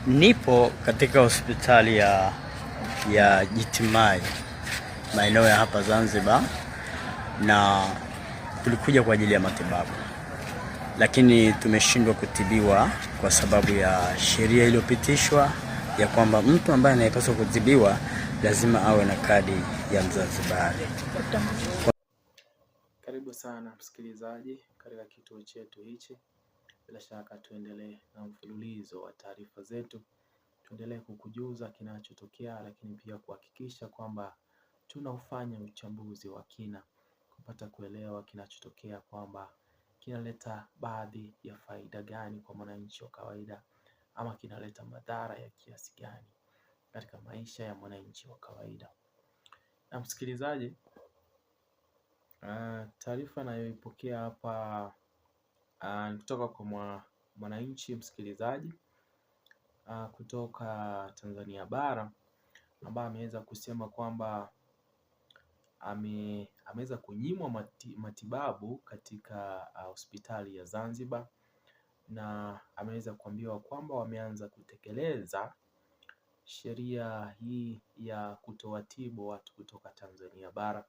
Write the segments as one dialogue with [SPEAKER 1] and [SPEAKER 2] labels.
[SPEAKER 1] Nipo katika hospitali ya Jitimai maeneo ya hapa Zanzibar, na tulikuja kwa ajili ya matibabu, lakini tumeshindwa kutibiwa kwa sababu ya sheria iliyopitishwa ya kwamba mtu ambaye anayepaswa kutibiwa lazima awe na kadi ya Mzanzibari.
[SPEAKER 2] Karibu sana msikilizaji katika kituo chetu hichi. Bila shaka tuendelee na mfululizo wa taarifa zetu, tuendelee kukujuza kinachotokea, lakini pia kuhakikisha kwamba tunaufanya uchambuzi wa kina kupata kuelewa kinachotokea, kwamba kinaleta baadhi ya faida gani kwa mwananchi wa kawaida, ama kinaleta madhara ya kiasi gani katika maisha ya mwananchi wa kawaida. Na msikilizaji, taarifa nayoipokea hapa kutoka kwa mwananchi msikilizaji kutoka Tanzania bara, ambaye ameweza kusema kwamba ameweza kunyimwa matibabu katika hospitali ya Zanzibar, na ameweza kuambiwa kwamba wameanza kutekeleza sheria hii ya kutowatibu watu kutoka Tanzania bara,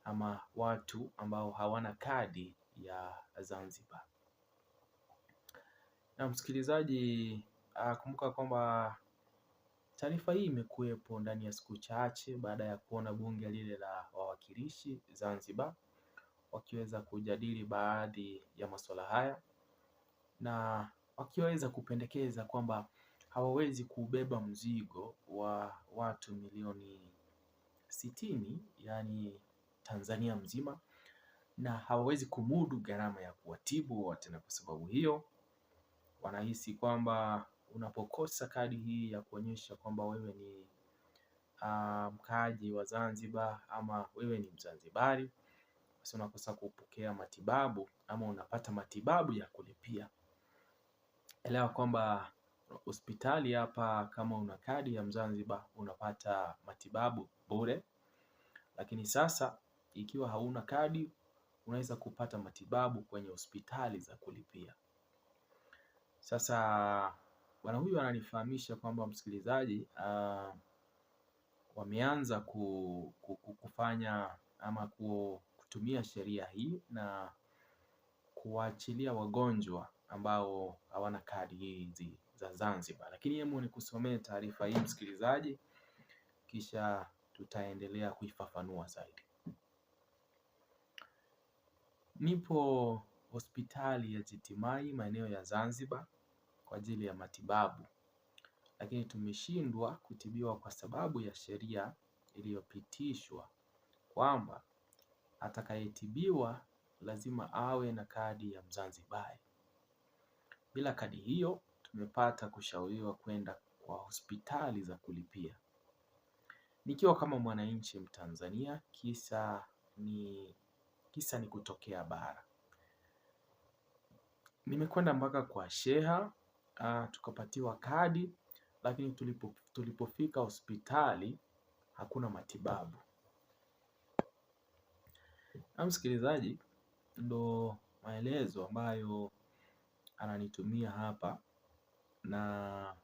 [SPEAKER 2] ama watu ambao hawana kadi ya Zanzibar. Na msikilizaji, kumbuka kwamba taarifa hii imekuwepo ndani ya siku chache baada ya kuona bunge lile la wawakilishi Zanzibar wakiweza kujadili baadhi ya masuala haya, na wakiweza kupendekeza kwamba hawawezi kubeba mzigo wa watu milioni 60, yani Tanzania mzima, na hawawezi kumudu gharama ya kuwatibu wote, na kwa sababu hiyo wanahisi kwamba unapokosa kadi hii ya kuonyesha kwamba wewe ni mkaaji wa Zanzibar ama wewe ni Mzanzibari, basi unakosa kupokea matibabu ama unapata matibabu ya kulipia. Elewa kwamba hospitali hapa, kama una kadi ya Mzanzibar unapata matibabu bure, lakini sasa ikiwa hauna kadi unaweza kupata matibabu kwenye hospitali za kulipia. Sasa bwana huyu ananifahamisha kwamba msikilizaji, wameanza kufanya ama kutumia sheria hii na kuwaachilia wagonjwa ambao hawana kadi hizi za Zanzibar. Lakini hebu nikusomee taarifa hii msikilizaji, kisha tutaendelea kuifafanua zaidi. Nipo hospitali ya Jitimai maeneo ya Zanzibar kwa ajili ya matibabu, lakini tumeshindwa kutibiwa kwa sababu ya sheria iliyopitishwa kwamba atakayetibiwa lazima awe na kadi ya Mzanzibari. Bila kadi hiyo tumepata kushauriwa kwenda kwa hospitali za kulipia. Nikiwa kama mwananchi Mtanzania, kisa ni kutokea bara. Nimekwenda mpaka kwa sheha tukapatiwa kadi, lakini tulipofika hospitali hakuna matibabu. Na msikilizaji, ndo maelezo ambayo ananitumia hapa, na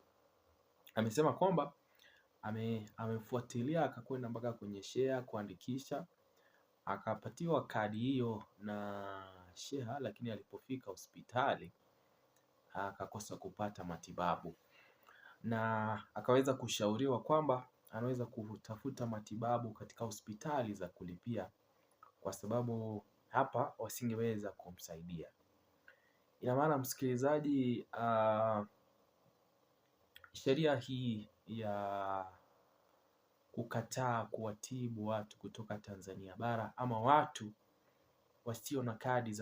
[SPEAKER 2] amesema kwamba amefuatilia akakwenda mpaka kwenye sheha kuandikisha, akapatiwa kadi hiyo na sheha, lakini alipofika hospitali akakosa kupata matibabu, na akaweza kushauriwa kwamba anaweza kutafuta matibabu katika hospitali za kulipia, kwa sababu hapa wasingeweza kumsaidia. Ina maana msikilizaji, sheria hii ya kukataa kuwatibu watu kutoka Tanzania bara ama watu wasio na kadi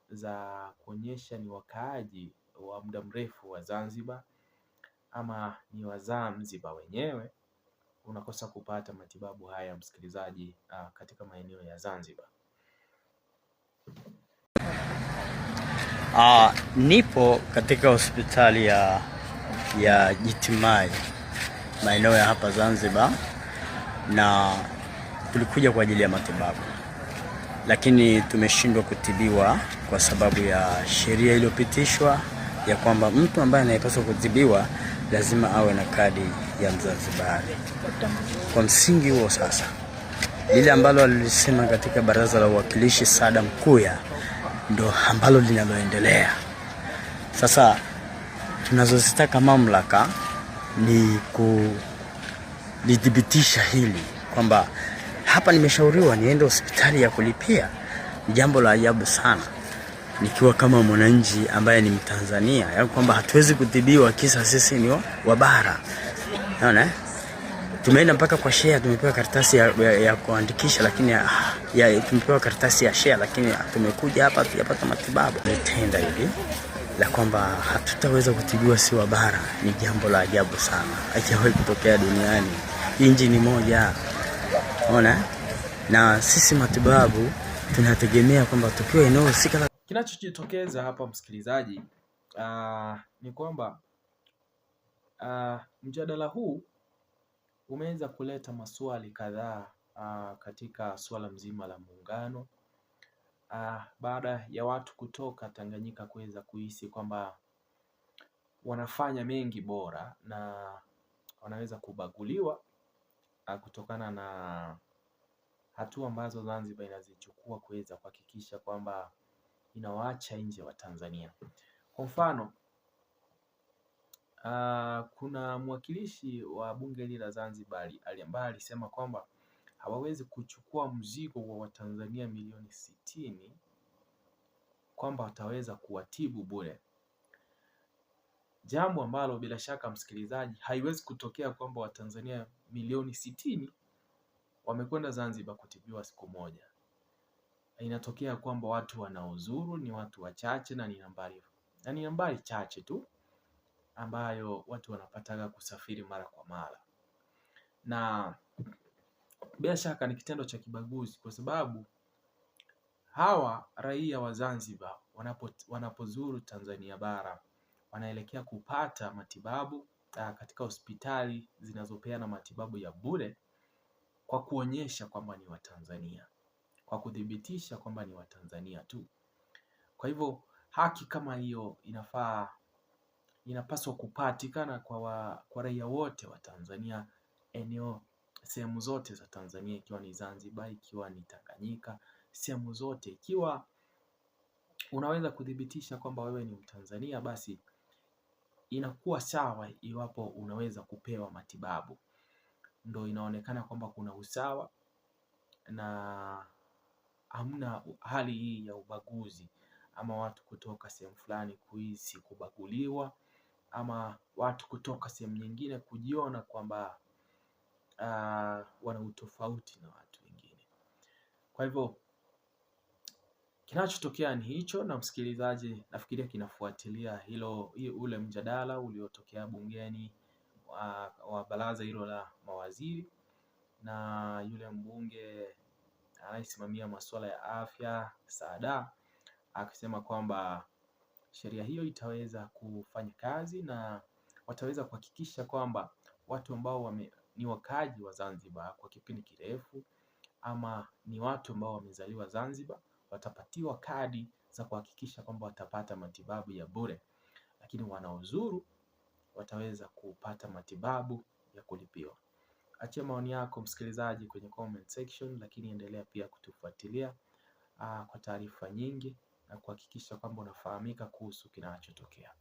[SPEAKER 2] za kuonyesha ni wakaaji wa muda mrefu wa Zanzibar ama ni wa Zanzibar wenyewe, unakosa kupata matibabu haya msikilizaji, katika maeneo ya Zanzibar.
[SPEAKER 1] Nipo katika hospitali ya Jitimai maeneo ya hapa Zanzibar, na tulikuja kwa ajili ya matibabu, lakini tumeshindwa kutibiwa kwa sababu ya sheria iliyopitishwa ya kwamba mtu ambaye anayepaswa kutibiwa lazima awe na kadi ya Mzanzibari. Kwa msingi huo sasa, lile ambalo alilisema katika Baraza la Uwakilishi Saada Mkuya ndo ambalo linaloendelea sasa. Tunazozitaka mamlaka ni kulithibitisha hili kwamba hapa nimeshauriwa niende hospitali ya kulipia. Ni jambo la ajabu sana nikiwa kama mwananchi ambaye ni Mtanzania, yaani kwamba hatuwezi kutibiwa kisa sisi ni wa bara. Unaona? Tumeenda mpaka kwa share, tumepewa karatasi ya kuandikisha, lakini tumepewa karatasi ya share, lakini tumekuja hapa tujapata matibabu. Nitenda hivi la kwamba hatutaweza kutibiwa si wa bara ni jambo la ajabu sana, haijawahi kutokea duniani. Nchi ni moja, unaona, na sisi matibabu tunategemea kwamba tukiwa eneo husika.
[SPEAKER 2] Kinachojitokeza hapa msikilizaji, ni kwamba mjadala huu umeweza kuleta maswali kadhaa katika suala mzima la muungano, baada ya watu kutoka Tanganyika kuweza kuhisi kwamba wanafanya mengi bora na wanaweza kubaguliwa kutokana na hatua ambazo Zanzibar inazichukua kuweza kuhakikisha kwamba inawaacha nje wa Tanzania. Kwa mfano, kuna mwakilishi wa bunge hili la Zanzibar ambaye alisema kwamba hawawezi kuchukua mzigo wa Watanzania milioni 60 kwamba wataweza kuwatibu bure, jambo ambalo bila shaka msikilizaji, haiwezi kutokea kwamba Watanzania milioni 60 wamekwenda Zanzibar kutibiwa siku moja. Inatokea kwamba watu wanaozuru ni watu wachache na ni nambari chache tu ambayo watu wanapataga kusafiri mara kwa mara, na bila shaka ni kitendo cha kibaguzi, kwa sababu hawa raia wa Zanzibar wanapozuru Tanzania bara wanaelekea kupata matibabu katika hospitali zinazopeana matibabu ya bure kwa kuonyesha kwamba ni Watanzania, kwa kudhibitisha kwamba ni Watanzania tu. Kwa hivyo haki kama hiyo inapaswa kupatikana kwa raia wote wa Tanzania, sehemu zote za Tanzania, ikiwa ni Zanzibar, ikiwa ni Tanganyika, sehemu zote. Ikiwa unaweza kudhibitisha kwamba wewe ni Mtanzania, basi inakuwa sawa iwapo unaweza kupewa matibabu. Ndo inaonekana kwamba kuna usawa na hamna hali hii ya ubaguzi, ama watu kutoka sehemu fulani kuhisi kubaguliwa, ama watu kutoka sehemu nyingine kujiona kwamba wana utofauti na watu wengine. Kwa hivyo kinachotokea ni hicho, na msikilizaji nafikiria kinafuatilia ule mjadala uliotokea bungeni wa baraza hilo la mawaziri, na yule mbunge anayesimamia masuala ya afya Saada akisema kwamba sheria hiyo itaweza kufanya kazi na wataweza kuhakikisha kwamba watu ambao ni wakaaji wa Zanzibar kwa kipindi kirefu, ama ni watu ambao wamezaliwa Zanzibar, watapatiwa kadi za kuhakikisha kwamba watapata matibabu ya bure, lakini wanaozuru wataweza kupata matibabu ya kulipiwa. Achia maoni yako msikilizaji kwenye comment section, lakini endelea pia kutufuatilia kwa taarifa nyingi na kuhakikisha kwamba unafahamika kuhusu kinachotokea.